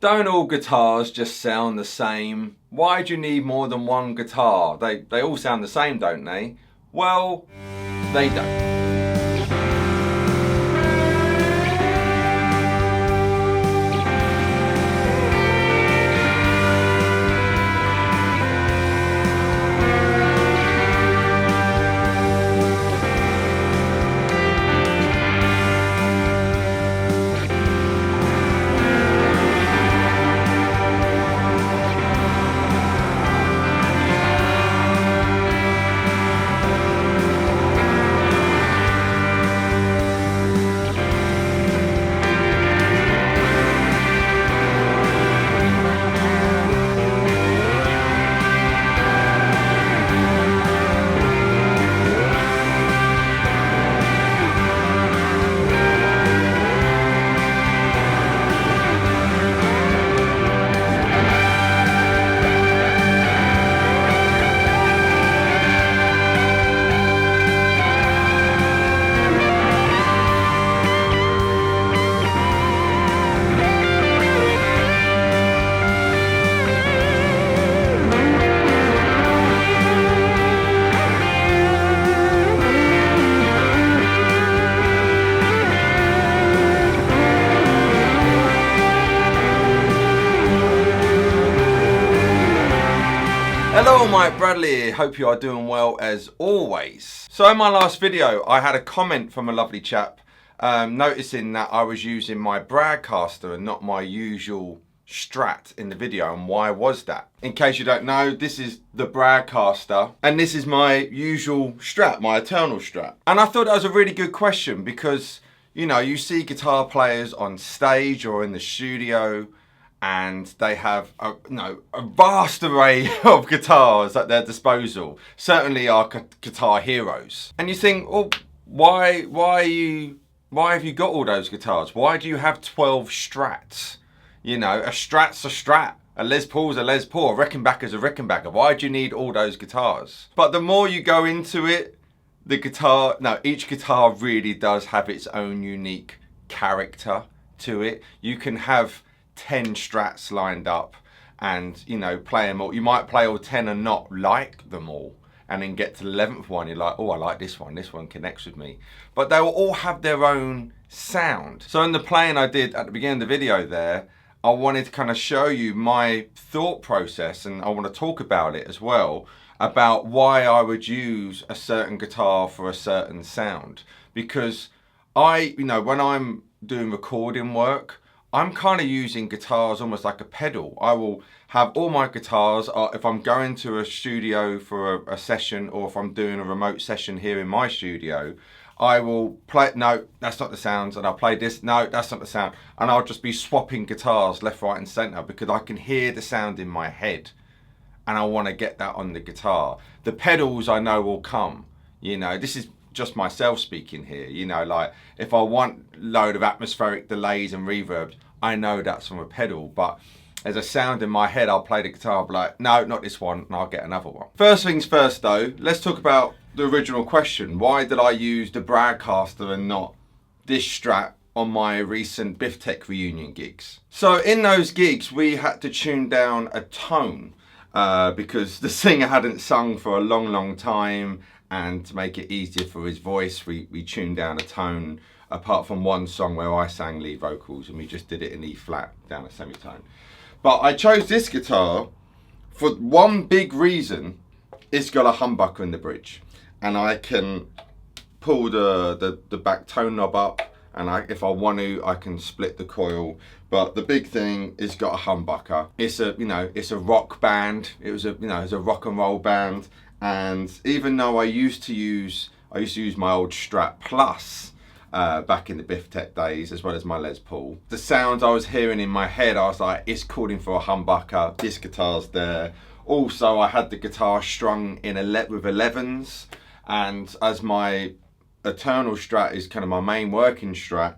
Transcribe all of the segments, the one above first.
Don't all guitars just sound the same? Why do you need more than one guitar? They all sound the same, don't they? Well, they don't. Hello, Mike Bradley. Hope you are doing well as always. So in my last video, I had a comment from a lovely chap noticing that I was using my Bradcaster and not my usual Strat in the video, and why was that? In case you don't know, this is the Bradcaster and this is my usual Strat, my eternal Strat. And I thought that was a really good question because, you know, you see guitar players on stage or in the studio and they have a vast array of guitars at their disposal. Certainly our guitar heroes. And you think, oh, why have you got all those guitars? Why do you have 12 Strats? You know, a Strat's a Strat. A Les Paul's a Les Paul. A Rickenbacker's a Rickenbacker. Why do you need all those guitars? But the more you go into it, each guitar really does have its own unique character to it. You can have 10 Strats lined up and, you know, play them all. You might play all 10 and not like them all, and then get to the 11th one, you're like, oh, I like this one connects with me. But they will all have their own sound. So in the playing I did at the beginning of the video there, I wanted to kind of show you my thought process, and I want to talk about it as well, about why I would use a certain guitar for a certain sound. Because when I'm doing recording work, I'm kind of using guitars almost like a pedal. I will have all my guitars, if I'm going to a studio for a session, or if I'm doing a remote session here in my studio, I will play, no, that's not the sounds, and I'll play this, no, that's not the sound. And I'll just be swapping guitars left, right and center because I can hear the sound in my head and I want to get that on the guitar. The pedals I know will come, you know, this is just myself speaking here, you know, like if I want a load of atmospheric delays and reverbs, I know that's from a pedal, but as a sound in my head, I'll play the guitar, I'll be like, no, not this one, and I'll get another one. First things first though, let's talk about the original question. Why did I use the Bradcaster and not this Strat on my recent Biff Tech reunion gigs? So in those gigs, we had to tune down a tone because the singer hadn't sung for a long time, and to make it easier for his voice, we tuned down a tone, apart from one song where I sang lead vocals and we just did it in E flat down a semitone. But I chose this guitar for one big reason. It's got a humbucker in the bridge, and I can pull the back tone knob up, and if I want to, I can split the coil. But the big thing is got a humbucker. It's a rock band. It was a rock and roll band. And even though I used to use my old Strat Plus back in the Biff Tech days, as well as my Les Paul, the sounds I was hearing in my head, I was like, it's calling for a humbucker, this guitar's there. Also, I had the guitar strung in with 11s, and as my eternal Strat is kind of my main working Strat,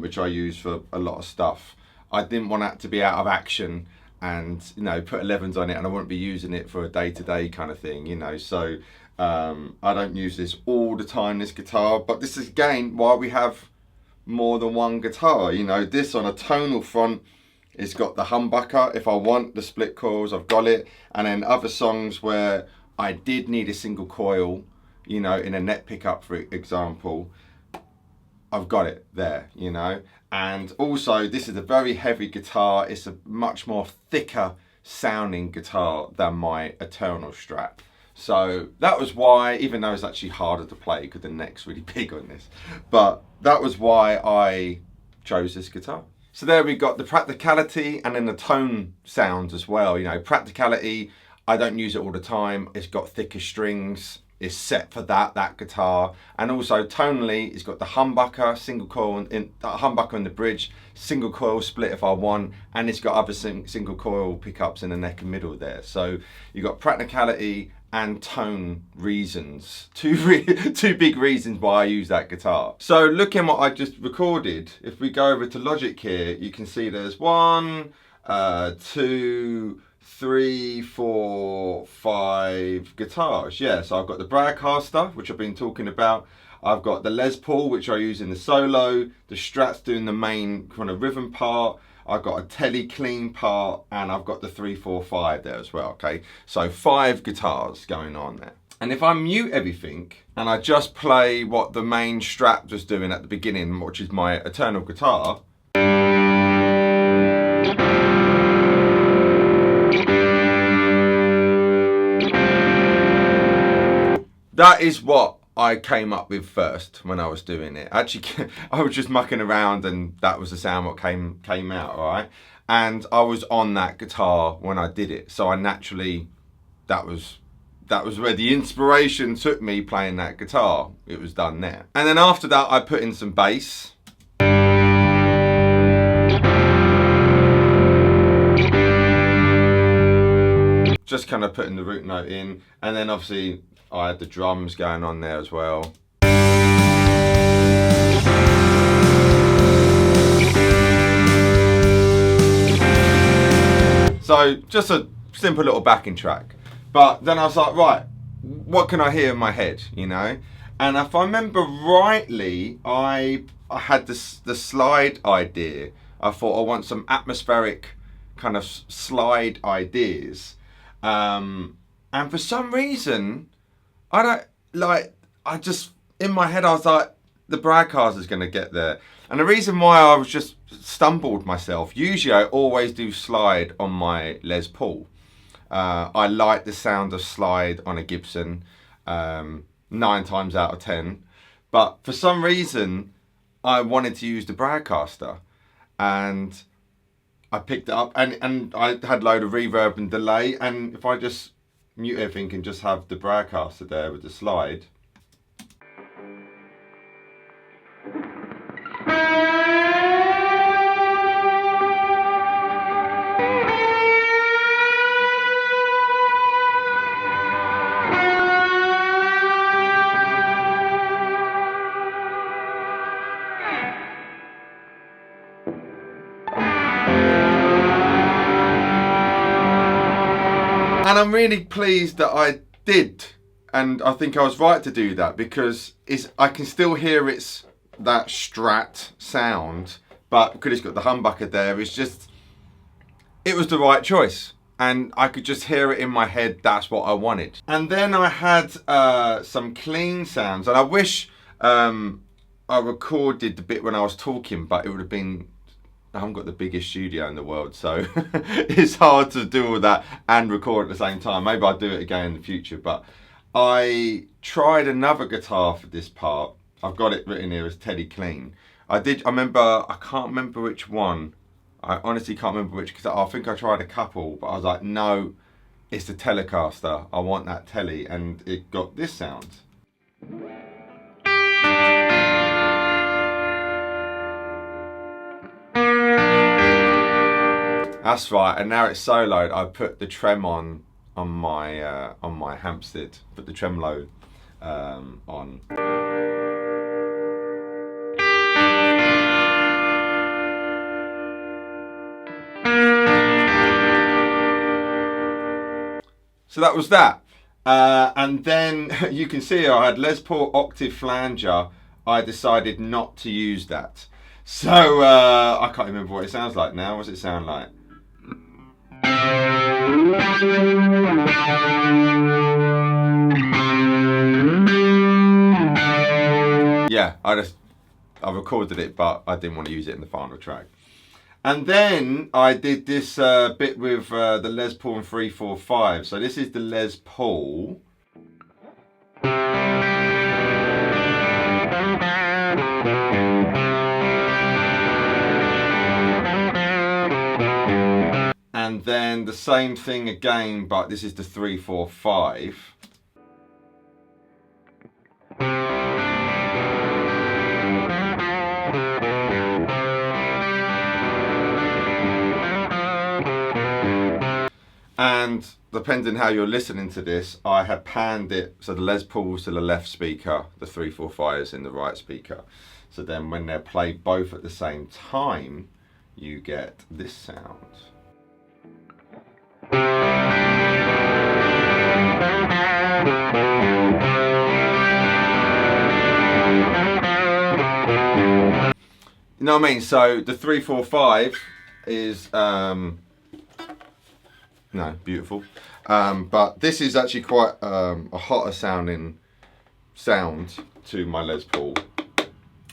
which I use for a lot of stuff, I didn't want that to be out of action and, you know, put 11s on it, and I wouldn't be using it for a day-to-day kind of thing, you know. So I don't use this all the time, this guitar, but this is again why we have more than one guitar. You know, this on a tonal front It's got the humbucker. If I want the split coils, I've got it. And then other songs where I did need a single coil, you know, in a net pickup, for example, I've got it there, you know. And also, this is a very heavy guitar. It's a much more thicker sounding guitar than my Eternal Strat. So that was why, even though it's actually harder to play because the neck's really big on this, but that was why I chose this guitar. So there we got the Practicality and then the tone sounds as well. You know, Practicality, I don't use it all the time. It's got thicker strings. It's set for that guitar. And also tonally, it's got the humbucker, single coil in the humbucker in the bridge, single coil split if I want, and it's got other single coil pickups in the neck and middle there. So you've got Practicality and tone reasons, two big reasons why I use that guitar. So looking what I just recorded, if we go over to Logic here, you can see there's 1, 2, 3, 4, 5 guitars. Yeah, so I've got the Bradcaster, which I've been talking about. I've got the Les Paul, which I use in the solo. The Strat's doing the main kind of rhythm part. I've got a Tele clean part, and I've got the 3, 4, 5 there as well, okay? So 5 guitars going on there. And if I mute everything, and I just play what the main Strat was doing at the beginning, which is my Eternal guitar, that is what I came up with first when I was doing it. Actually, I was just mucking around and that was the sound what came out, all right? And I was on that guitar when I did it. So I naturally, that was where the inspiration took me playing that guitar. It was done there. And then after that, I put in some bass. Just kind of putting the root note in. And then obviously, I had the drums going on there as well. So just a simple little backing track. But then I was like, right, what can I hear in my head, you know? And if I remember rightly, I had the slide idea. I thought I want some atmospheric kind of slide ideas. And for some reason, in my head I was like, the Bradcaster's going to get there. And the reason why I was just stumbled myself, usually I always do slide on my Les Paul. I like the sound of slide on a Gibson 9 times out of 10. But for some reason, I wanted to use the Bradcaster. And I picked it up and I had a load of reverb and delay. And if I just mute everything and just have the Bradcaster there with the slide. And I'm really pleased that I did, and I think I was right to do that because I can still hear that Strat sound, but because it's got the humbucker there, it was the right choice. And I could just hear it in my head, that's what I wanted. And then I had some clean sounds, and I wish I recorded the bit when I was talking, but it would have been, I haven't got the biggest studio in the world, so it's hard to do all that and record at the same time. Maybe I'll do it again in the future, but I tried another guitar for this part. I've got it written here as Teddy Clean. I can't remember which one. I honestly can't remember which, because I think I tried a couple, but I was like, no, it's the Telecaster. I want that Telly, and it got this sound. That's right, and now it's soloed. I put the trem on my Hampstead. Put the tremolo on. So that was that. And then you can see I had Les Paul octave flanger. I decided not to use that. So, I can't remember what it sounds like now. What does it sound like? Yeah, I recorded it, but I didn't want to use it in the final track. And then I did this bit with the Les Paul and 345. So this is the Les Paul. And then the same thing again, but this is the 345. And depending how you're listening to this, I have panned it, so the Les Paul's to the left speaker, the 345 is in the right speaker. So then when they're played both at the same time, you get this sound. You know what I mean? So the 345 is no, beautiful. But this is actually quite a hotter sounding sound to my Les Paul.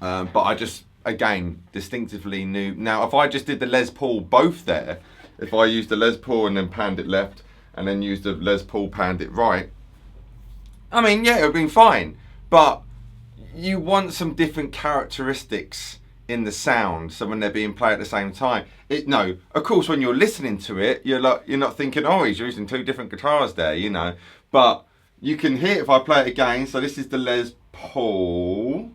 But I just, again, distinctively knew. Now, if I just did the Les Paul both there, if I used the Les Paul and then panned it left, and then used the Les Paul, panned it right, I mean, yeah, it would have been fine. But you want some different characteristics in the sound, so when they're being played at the same time, no, of course when you're listening to it, you're not thinking, oh, he's using two different guitars there, you know, but you can hear if I play it again. So this is the Les Paul,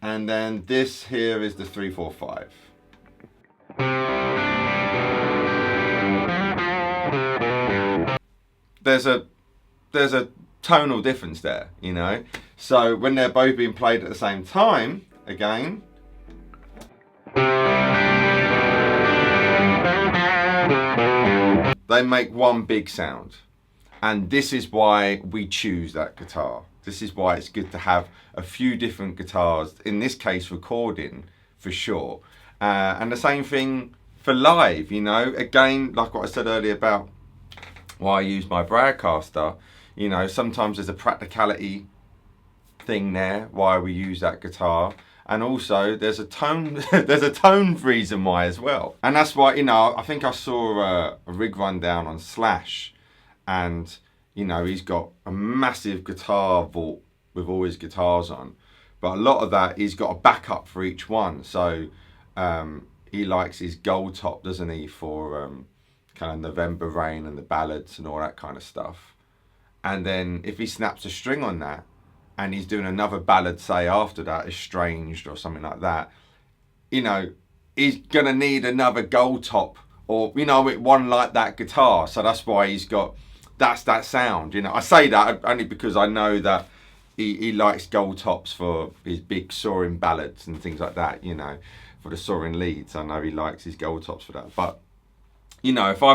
and then this here is the 345. There's a tonal difference there, you know. So when they're both being played at the same time, again, they make one big sound. And this is why we choose that guitar. This is why it's good to have a few different guitars, in this case recording for sure. And the same thing for live, you know. Again, like what I said earlier about why I use my Bradcaster, you know, sometimes there's a practicality thing there, why we use that guitar. And also there's a tone, there's a tone reason why as well. And that's why, you know, I think I saw a rig rundown on Slash, and, you know, he's got a massive guitar vault with all his guitars on. But a lot of that, he's got a backup for each one. So he likes his gold top, doesn't he, for kind of November Rain and the ballads and all that kind of stuff. And then if he snaps a string on that and he's doing another ballad, say after that, Estranged or something like that, you know, he's gonna need another gold top, or, you know, one like that guitar. So that's why he's got, that's that sound, you know. I say that only because I know that he likes gold tops for his big soaring ballads and things like that, you know, for the soaring leads. I know he likes his gold tops for that. But, you know, if I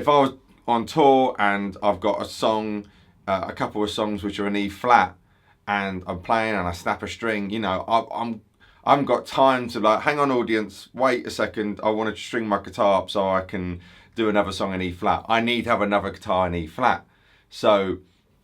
was on tour and I've got a song, a couple of songs which are an E flat, and I'm playing and I snap a string, you know, I haven't got time to, like, hang on audience, wait a second, I want to string my guitar up so I can do another song in E flat. I need to have another guitar in E flat. So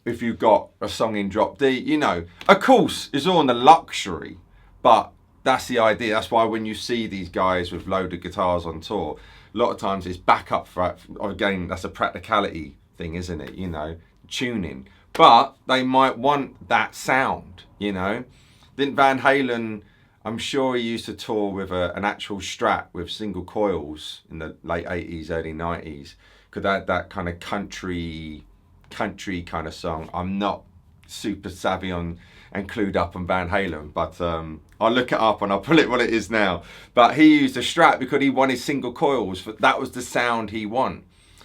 if you've got a song in drop D, you know, of course it's all in the luxury, but that's the idea. That's why when you see these guys with loaded guitars on tour, a lot of times it's backup for, again, that's a practicality thing, isn't it? You know, tuning. But they might want that sound, you know. Didn't Van Halen, I'm sure he used to tour with an actual Strat with single coils in the late 80s, early 90s. Because that kind of country kind of song. I'm not super savvy on and clued up on Van Halen, but I'll look it up and I'll pull it what it is now. But he used a Strat because he wanted single coils. That was the sound he wanted.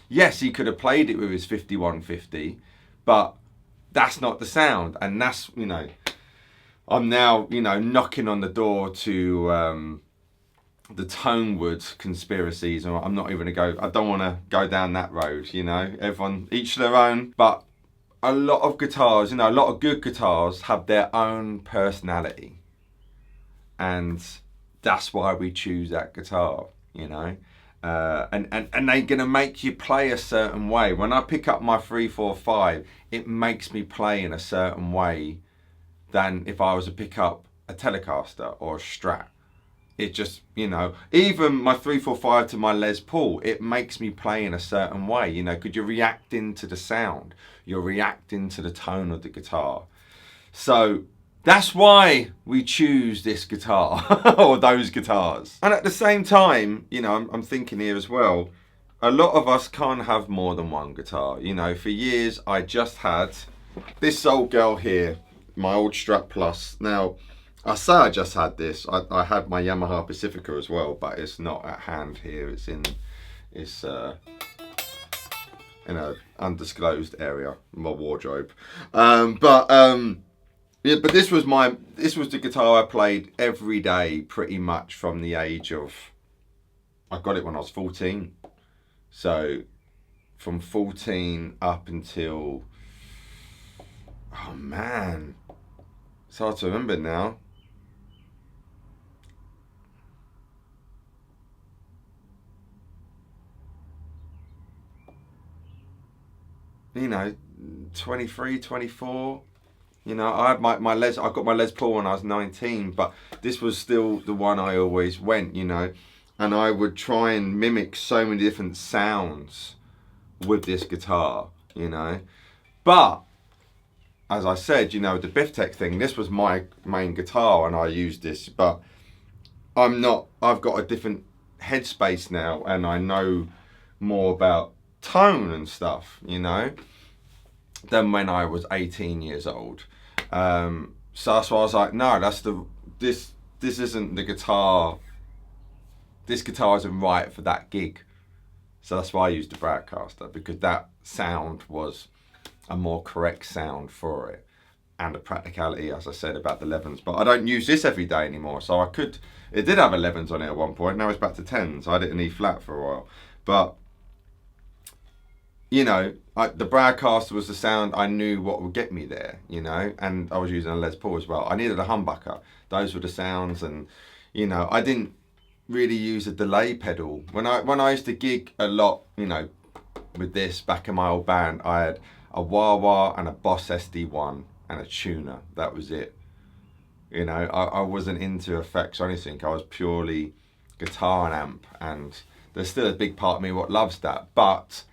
Yes, he could have played it with his 5150, but that's not the sound. And that's, you know, I'm now, you know, knocking on the door to the Tonewood conspiracies, and I'm not even going to go, I don't want to go down that road, you know. Everyone, each their own. But a lot of guitars, you know, a lot of good guitars have their own personality. And that's why we choose that guitar, you know. And they're going to make you play a certain way. When I pick up my 345, it makes me play in a certain way than if I was to pick up a Telecaster or a Strat. It just, you know, even my 345 to my Les Paul, it makes me play in a certain way, you know, because you're reacting to the sound. You're reacting to the tone of the guitar. So that's why we choose this guitar or those guitars. And at the same time, you know, I'm thinking here as well, a lot of us can't have more than one guitar. You know, for years I just had this old girl here, my old Strat Plus. Now, I say I just had this. I had my Yamaha Pacifica as well, but it's not at hand here. It's in an undisclosed area, my wardrobe. Yeah, but this was the guitar I played every day, pretty much from the age of. I got it when I was 14, so from 14 up until. Oh man, it's hard to remember now. You know, 23, 24. You know, I had I got my Les Paul when I was 19, but this was still the one I always went, you know, and I would try and mimic so many different sounds with this guitar, you know. But as I said, you know, the Biff Tech thing, this was my main guitar and I used this, but I've got a different headspace now and I know more about tone and stuff, you know, than when I was 18 years old. So that's why I was like, no, this isn't the guitar. This guitar isn't right for that gig. So that's why I used the Bradcaster, because that sound was a more correct sound for it. And the practicality, as I said, about the 11s. But I don't use this every day anymore. So it did have 11s on it at one point. Now it's back to 10s. I had it in E flat for a while. But you know, the Bradcaster was the sound I knew what would get me there, you know, and I was using a Les Paul as well. I needed a humbucker. Those were the sounds, and, you know, I didn't really use a delay pedal. When I used to gig a lot, you know, with this back in my old band, I had a wah-wah and a Boss SD1 and a tuner. That was it. You know, I wasn't into effects or anything. I was purely guitar and amp, and there's still a big part of me what loves that, but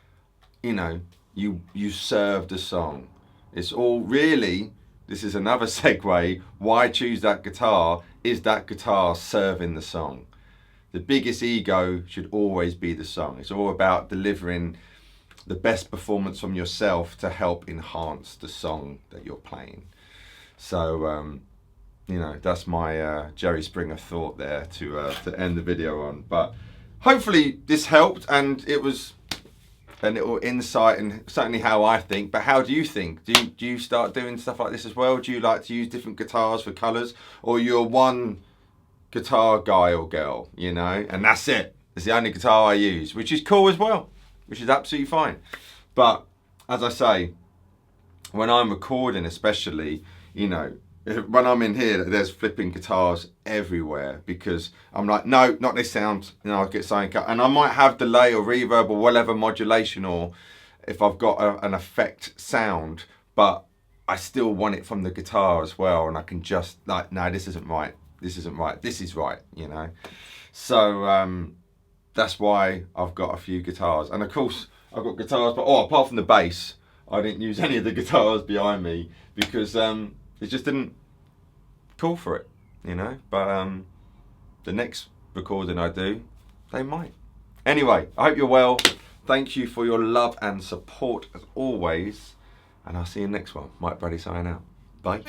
you know, you serve the song. It's all really, this is another segue, why choose that guitar, is that guitar serving the song. The biggest ego should always be the song. It's all about delivering the best performance from yourself to help enhance the song that you're playing. So, you know, that's my Jerry Springer thought there to end the video on. But hopefully this helped, and it was a little insight and certainly how I think. But how do you think? Do you start doing stuff like this as well? Do you like to use different guitars for colours, or you're one guitar guy or girl, you know, and that's it? It's the only guitar I use, which is cool as well, which is absolutely fine. But as I say, when I'm recording especially, you know, when I'm in here, there's flipping guitars everywhere, because I'm like, no, not this sound, you know, I'll get something cut. And I might have delay or reverb or whatever modulation, or if I've got an effect sound, but I still want it from the guitar as well. And I can just like, no, this isn't right. This isn't right. This is right, you know. So that's why I've got a few guitars. And of course, I've got guitars, but apart from the bass, I didn't use any of the guitars behind me because it just didn't call for it, you know. But the next recording I do, they might. Anyway, I hope you're well. Thank you for your love and support as always, and I'll see you next one. Mike Brady signing out. Bye.